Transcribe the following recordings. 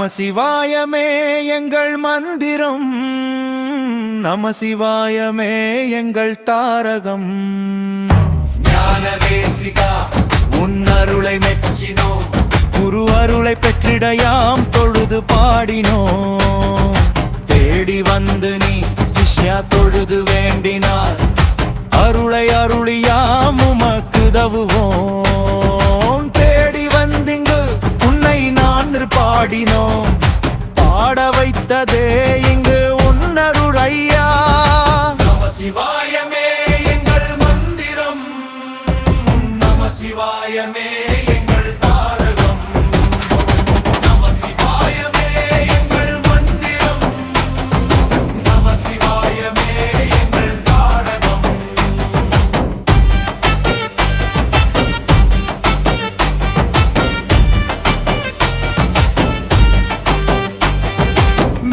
நமசிவாயமே எங்கள் மந்திரம், நமசிவாயமே எங்கள் தாரகம். ஞானதேசிகா உன் அருளை மெச்சினோ, குரு அருளை பெற்றிடையாம் தொழுது பாடினோம். தேடி வந்து நீ சிஷ்யா தொழுது வேண்டினார், அருளை அருளியாம் உமக்கு தவுவோம். தேடி வந்திங்கு உன்னை நான் பாடினோம், பாட வைத்ததே இங்கு உன்னருள் ஐயா. நமசிவாயமே எங்கள் மந்திரம், நமசிவாயமே எங்கள் தாரகம். நமசிவாயமே எங்கள் மந்திரம், நமசிவாயமே எங்கள் தாரகம்.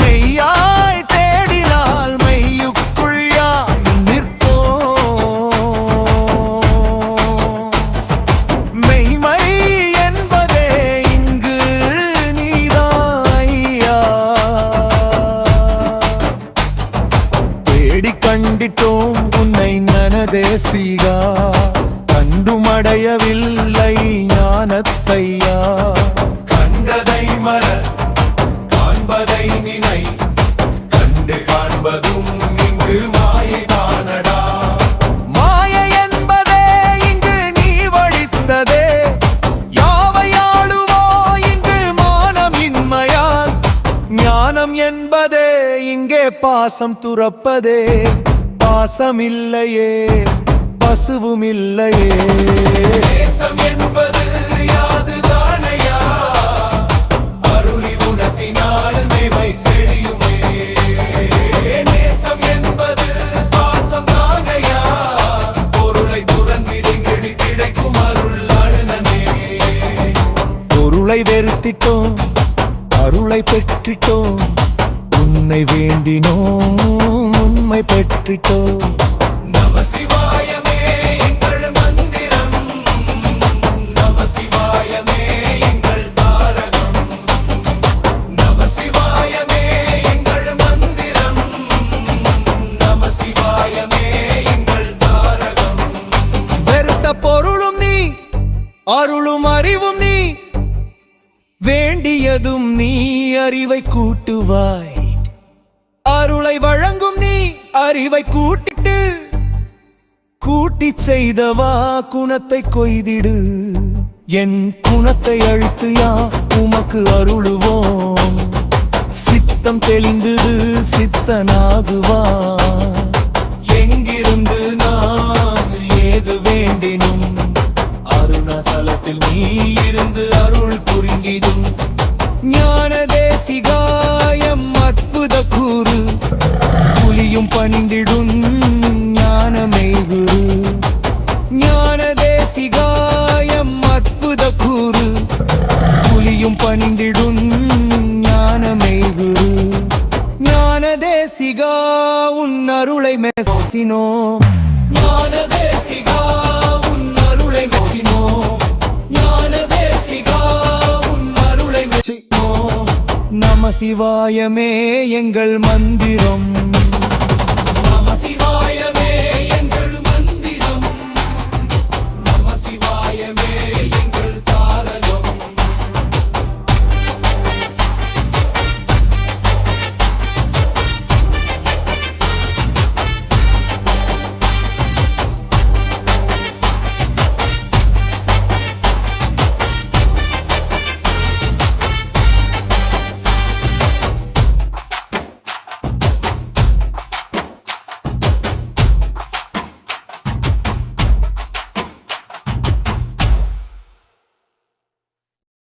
மெய்யாய் தேடினால் மெய்யுக்குள் யாம் நிற்போம். மெய்மை என்பதே இங்கு நீதான் ஐயா. தேடி கண்டிட்டோம் உன்னை ஞானதேசிகா, கண்டும் அடையவில்லை ஞானத்தையா. கண்டதை மற காண்பதை நினை, கண்டு காண்பதும் இங்கு மாயை தானடா. மாயை என்பதே இங்கு நீ வடித்ததே, யாவையாளுவோ இங்கு மானமின்மையால். ஞானம் என்பதே இங்கே பாசம் துறப்பதே, பாசமில்லையே பசுவுமில்லையே. தேசம் என்பது யாது தானையா, அருளி குணத்தினால் மேமை தெளியுமே. நேசம் என்பது பாசம் தானையா, பொருளை துறந்திடுங்கடி கிடைக்கும் அருள் அழுனமே. பொருளை வெறுத்திட்டோம், அருளை பெற்றிட்டோம், உன்னை வேண்டினோம் உண்மை பெற்றிட்டோம். நமசிவாயமே எங்கள் மந்திரம், நமசிவாயமே எங்கள் தாரகம். நமசிவாயமே எங்கள் மந்திரம், நமசிவாயமே எங்கள் தாரகம். வெறுத்த பொருளும் நீ, அருளும் அறிவும் நீ, வேண்டியதும் நீ அறிவை கூட்டுவாய். அருளை வழங்கும் நீ அறிவை கூட்டிட்டு, கூட்டி செய்தவா குணத்தை கொய்திடு. என் குணத்தை அழித்து யா உமக்கு அருளுவோம். சித்தம் தெளிந்தது சித்தனாகுவா. எங்கிருந்து நான் ஏது வேண்டினும், அருணாசலத்தில் நீ இருந்து அருள் புரிந்திடும். ஞானதேசிகாயம் அற்புத கூறு, புலியும் பணிந்திடும் ஞானமே குரு. ஞானதேசிகாயம் அற்புத கூறு, புலியும் பணிந்திடும் ஞானமே குரு. ஞானதேசிகா உன் அருளை மெச்சினோ, ஞானதேசிகா உன் அருளை மெச்சினோ, ஞானதேசிகா உன் அருளை மெச்சினோ. நமசிவாயமே எங்கள் மந்திரம்,